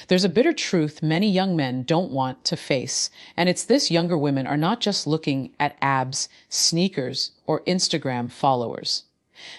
There's a bitter truth many young men don't want to face, and it's this: younger women are not just looking at abs, sneakers, or Instagram followers.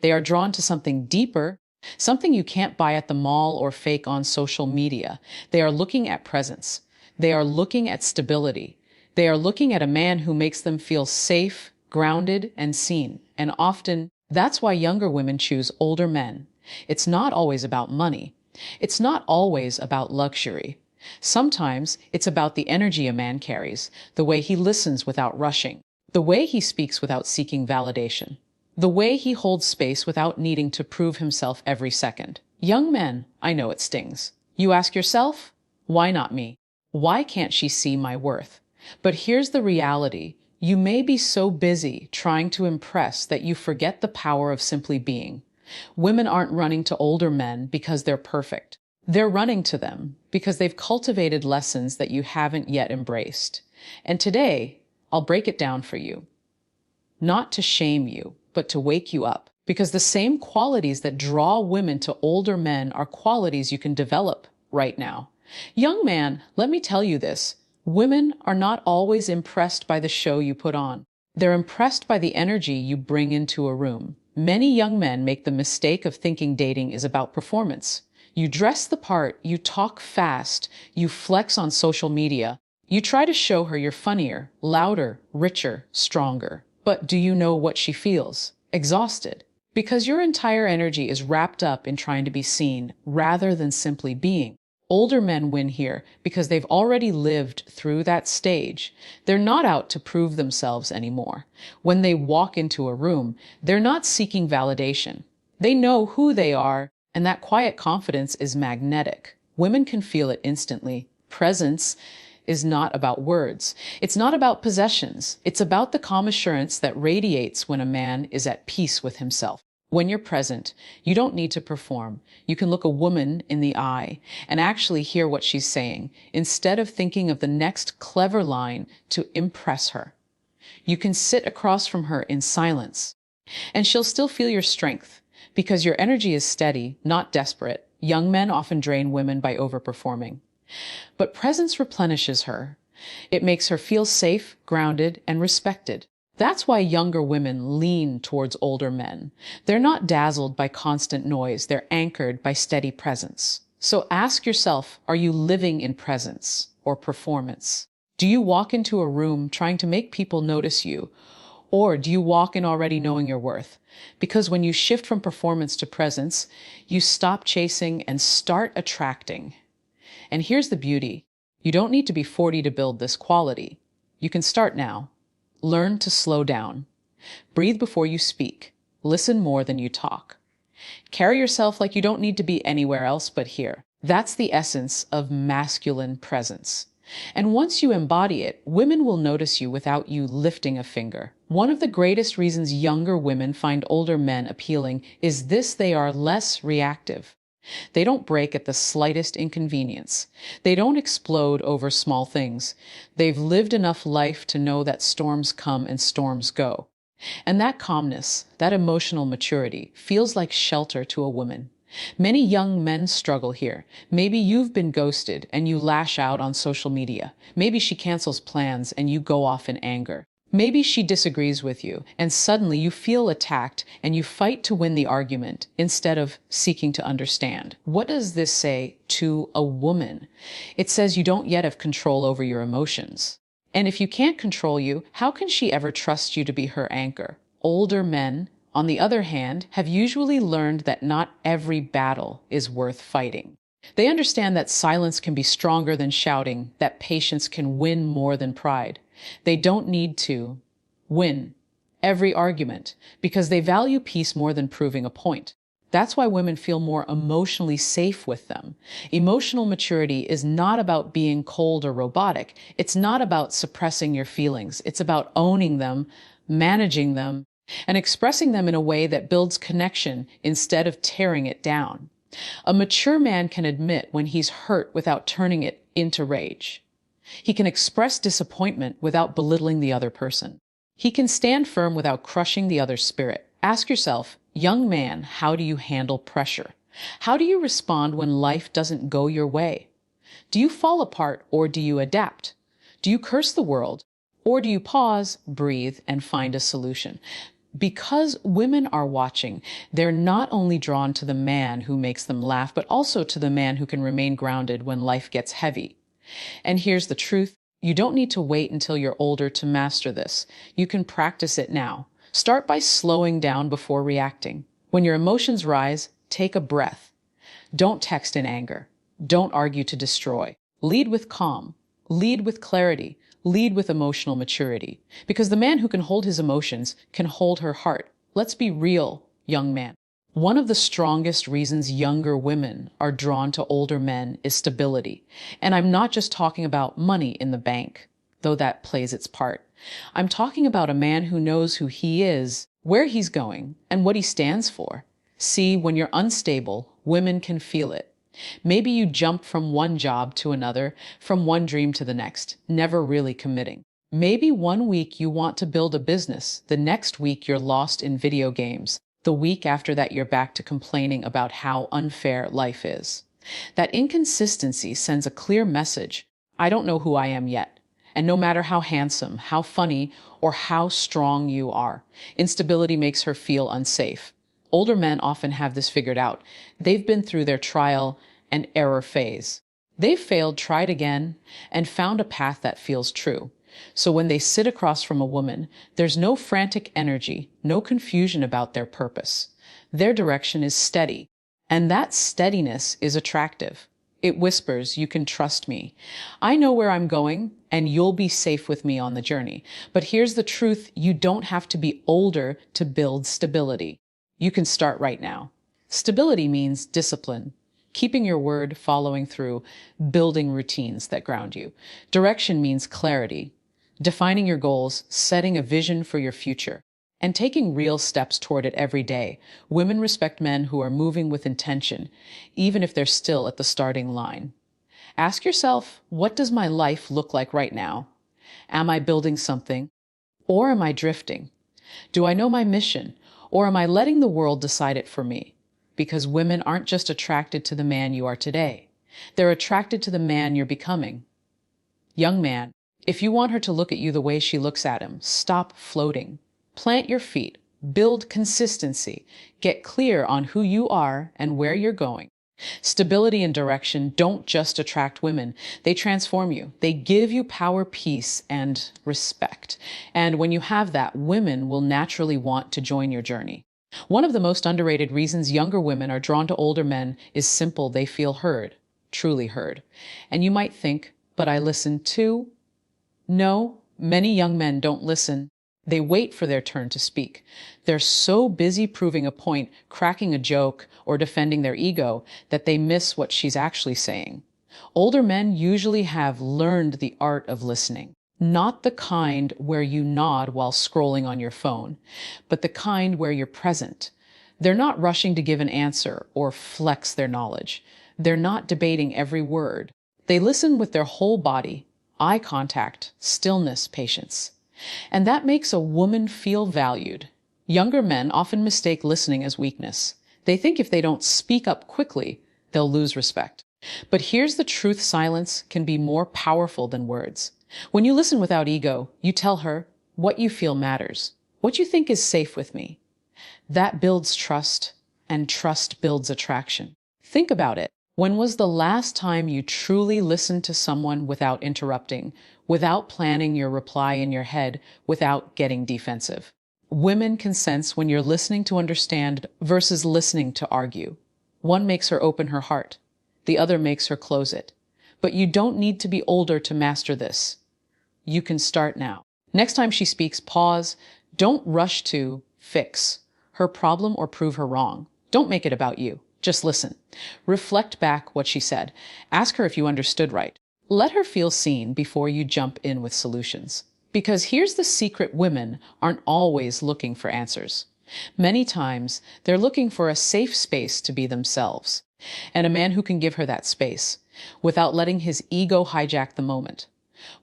They are drawn to something deeper, something you can't buy at the mall or fake on social media. They are looking at presence. They are looking at stability. They are looking at a man who makes them feel safe, grounded, and seen. And often, that's why younger women choose older men. It's not always about money. It's not always about luxury. Sometimes it's about the energy a man carries, the way he listens without rushing, the way he speaks without seeking validation, the way he holds space without needing to prove himself every second. Young men, I know it stings. You ask yourself, why not me? Why can't she see my worth? But here's the reality. You may be so busy trying to impress that you forget the power of simply being. Women aren't running to older men because they're perfect. They're running to them because they've cultivated lessons that you haven't yet embraced. And today, I'll break it down for you. Not to shame you, but to wake you up. Because the same qualities that draw women to older men are qualities you can develop right now. Young man, let me tell you this. Women are not always impressed by the show you put on. They're impressed by the energy you bring into a room. Many young men make the mistake of thinking dating is about performance. You dress the part, you talk fast, you flex on social media. You try to show her you're funnier, louder, richer, stronger. But do you know what she feels? Exhausted. Because your entire energy is wrapped up in trying to be seen rather than simply being. Older men win here because they've already lived through that stage. They're not out to prove themselves anymore. When they walk into a room, they're not seeking validation. They know who they are, and that quiet confidence is magnetic. Women can feel it instantly. Presence is not about words. It's not about possessions. It's about the calm assurance that radiates when a man is at peace with himself. When you're present, you don't need to perform. You can look a woman in the eye and actually hear what she's saying, instead of thinking of the next clever line to impress her. You can sit across from her in silence, and she'll still feel your strength, because your energy is steady, not desperate. Young men often drain women by overperforming. But presence replenishes her. It makes her feel safe, grounded, and respected. That's why younger women lean towards older men. They're not dazzled by constant noise. They're anchored by steady presence. So ask yourself, are you living in presence or performance? Do you walk into a room trying to make people notice you? Or do you walk in already knowing your worth? Because when you shift from performance to presence, you stop chasing and start attracting. And here's the beauty. You don't need to be 40 to build this quality. You can start now. Learn to slow down. Breathe before you speak. Listen more than you talk. Carry yourself like you don't need to be anywhere else but here. That's the essence of masculine presence. And once you embody it, women will notice you without you lifting a finger. One of the greatest reasons younger women find older men appealing is this: they are less reactive. They don't break at the slightest inconvenience. They don't explode over small things. They've lived enough life to know that storms come and storms go. And that calmness, that emotional maturity, feels like shelter to a woman. Many young men struggle here. Maybe you've been ghosted and you lash out on social media. Maybe she cancels plans and you go off in anger. Maybe she disagrees with you, and suddenly you feel attacked and you fight to win the argument instead of seeking to understand. What does this say to a woman? It says you don't yet have control over your emotions. And if you can't control you, how can she ever trust you to be her anchor? Older men, on the other hand, have usually learned that not every battle is worth fighting. They understand that silence can be stronger than shouting, that patience can win more than pride. They don't need to win every argument because they value peace more than proving a point. That's why women feel more emotionally safe with them. Emotional maturity is not about being cold or robotic. It's not about suppressing your feelings. It's about owning them, managing them, and expressing them in a way that builds connection instead of tearing it down. A mature man can admit when he's hurt without turning it into rage. He can express disappointment without belittling the other person. He can stand firm without crushing the other's spirit. Ask yourself, young man, how do you handle pressure? How do you respond when life doesn't go your way? Do you fall apart or do you adapt? Do you curse the world or do you pause, breathe, and find a solution? Because women are watching, they're not only drawn to the man who makes them laugh, but also to the man who can remain grounded when life gets heavy. And here's the truth. You don't need to wait until you're older to master this. You can practice it now. Start by slowing down before reacting. When your emotions rise, take a breath. Don't text in anger. Don't argue to destroy. Lead with calm. Lead with clarity. Lead with emotional maturity. Because the man who can hold his emotions can hold her heart. Let's be real, young man. One of the strongest reasons younger women are drawn to older men is stability. And I'm not just talking about money in the bank, though that plays its part. I'm talking about a man who knows who he is, where he's going, and what he stands for. See, when you're unstable, women can feel it. Maybe you jump from one job to another, from one dream to the next, never really committing. Maybe one week you want to build a business, the next week you're lost in video games. The week after that, you're back to complaining about how unfair life is. That inconsistency sends a clear message. I don't know who I am yet. And no matter how handsome, how funny, or how strong you are, instability makes her feel unsafe. Older men often have this figured out. They've been through their trial and error phase. They've failed, tried again, and found a path that feels true. So when they sit across from a woman, there's no frantic energy, no confusion about their purpose. Their direction is steady, and that steadiness is attractive. It whispers, you can trust me. I know where I'm going, and you'll be safe with me on the journey. But here's the truth, you don't have to be older to build stability. You can start right now. Stability means discipline, keeping your word, following through, building routines that ground you. Direction means clarity, defining your goals, setting a vision for your future, and taking real steps toward it every day. Women respect men who are moving with intention, even if they're still at the starting line. Ask yourself, what does my life look like right now? Am I building something, or am I drifting? Do I know my mission, or am I letting the world decide it for me? Because women aren't just attracted to the man you are today. They're attracted to the man you're becoming. Young man, if you want her to look at you the way she looks at him, stop floating. Plant your feet, build consistency, get clear on who you are and where you're going. Stability and direction don't just attract women, they transform you. They give you power, peace, and respect. And when you have that, women will naturally want to join your journey. One of the most underrated reasons younger women are drawn to older men is simple. They feel heard, truly heard. And you might think, but I listen too. No, many young men don't listen. They wait for their turn to speak. They're so busy proving a point, cracking a joke, or defending their ego that they miss what she's actually saying. Older men usually have learned the art of listening. Not the kind where you nod while scrolling on your phone, but the kind where you're present. They're not rushing to give an answer or flex their knowledge. They're not debating every word. They listen with their whole body, eye contact, stillness, patience. And that makes a woman feel valued. Younger men often mistake listening as weakness. They think if they don't speak up quickly, they'll lose respect. But here's the truth, silence can be more powerful than words. When you listen without ego, you tell her what you feel matters, what you think is safe with me. That builds trust, and trust builds attraction. Think about it. When was the last time you truly listened to someone without interrupting, without planning your reply in your head, without getting defensive? Women can sense when you're listening to understand versus listening to argue. One makes her open her heart. The other makes her close it. But you don't need to be older to master this. You can start now. Next time she speaks, pause. Don't rush to fix her problem or prove her wrong. Don't make it about you. Just listen. Reflect back what she said. Ask her if you understood right. Let her feel seen before you jump in with solutions. Because here's the secret, women aren't always looking for answers. Many times, they're looking for a safe space to be themselves. And a man who can give her that space, without letting his ego hijack the moment,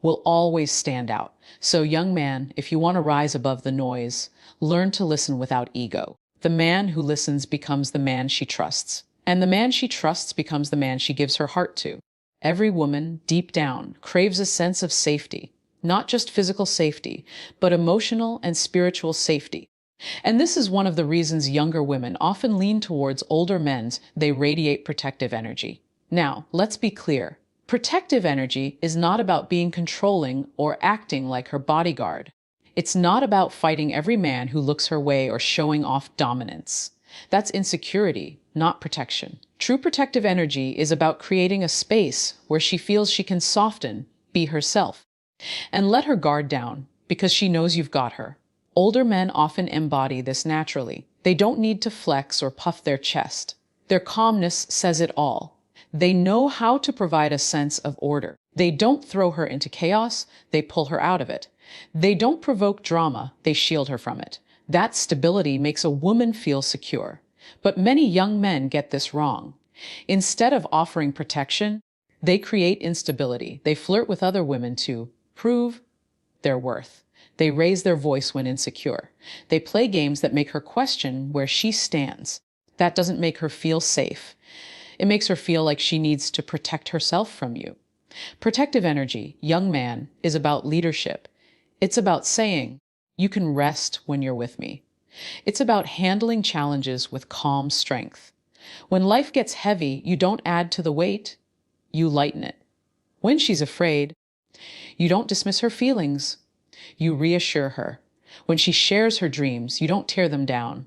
will always stand out. So young man, if you want to rise above the noise, learn to listen without ego. The man who listens becomes the man she trusts. And the man she trusts becomes the man she gives her heart to. Every woman, deep down, craves a sense of safety, not just physical safety, but emotional and spiritual safety. And this is one of the reasons younger women often lean towards older men. They radiate protective energy. Now, let's be clear. Protective energy is not about being controlling or acting like her bodyguard. It's not about fighting every man who looks her way or showing off dominance. That's insecurity, not protection. True protective energy is about creating a space where she feels she can soften, be herself, and let her guard down because she knows you've got her. Older men often embody this naturally. They don't need to flex or puff their chest. Their calmness says it all. They know how to provide a sense of order. They don't throw her into chaos, they pull her out of it. They don't provoke drama, they shield her from it. That stability makes a woman feel secure. But many young men get this wrong. Instead of offering protection, they create instability. They flirt with other women to prove their worth. They raise their voice when insecure. They play games that make her question where she stands. That doesn't make her feel safe. It makes her feel like she needs to protect herself from you. Protective energy, young man, is about leadership. It's about saying, you can rest when you're with me. It's about handling challenges with calm strength. When life gets heavy, you don't add to the weight, you lighten it. When she's afraid, you don't dismiss her feelings, you reassure her. When she shares her dreams, you don't tear them down,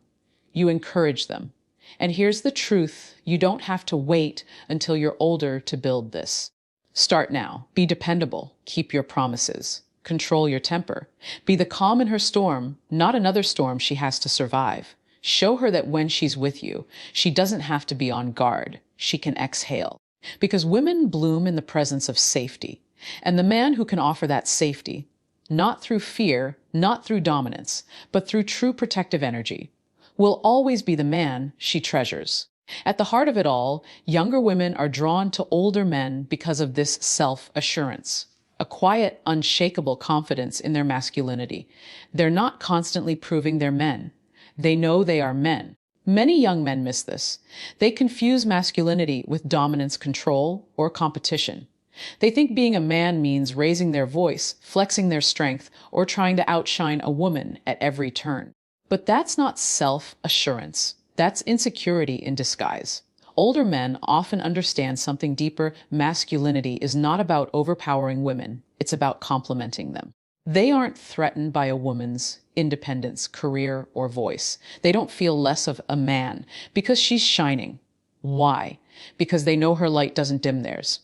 you encourage them. And here's the truth, you don't have to wait until you're older to build this. Start now. Be dependable. Keep your promises. Control your temper. Be the calm in her storm, not another storm she has to survive. Show her that when she's with you, she doesn't have to be on guard. She can exhale. Because women bloom in the presence of safety. And the man who can offer that safety, not through fear, not through dominance, but through true protective energy, will always be the man she treasures. At the heart of it all, younger women are drawn to older men because of this self-assurance. A quiet, unshakable confidence in their masculinity. They're not constantly proving they're men. They know they are men. Many young men miss this. They confuse masculinity with dominance, control, or competition. They think being a man means raising their voice, flexing their strength, or trying to outshine a woman at every turn. But that's not self-assurance. That's insecurity in disguise. Older men often understand something deeper. Masculinity is not about overpowering women. It's about complementing them. They aren't threatened by a woman's independence, career, or voice. They don't feel less of a man because she's shining. Why? Because they know her light doesn't dim theirs.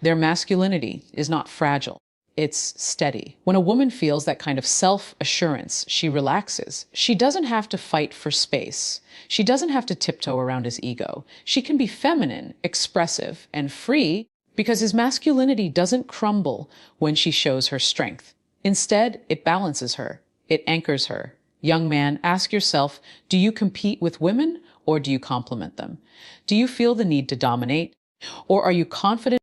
Their masculinity is not fragile. It's steady. When a woman feels that kind of self-assurance, she relaxes. She doesn't have to fight for space. She doesn't have to tiptoe around his ego. She can be feminine, expressive, and free because his masculinity doesn't crumble when she shows her strength. Instead, it balances her. It anchors her. Young man, ask yourself, do you compete with women or do you complement them? Do you feel the need to dominate? Or are you confident